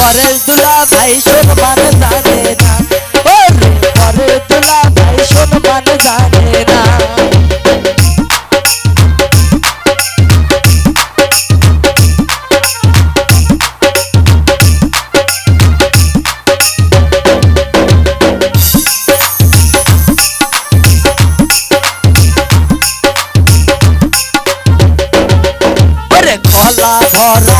পরের দুলা ভাই সম্মান জানে না, ওরে পরের দুলা ভাই সম্মান জানে না। ওরে গলা ভরা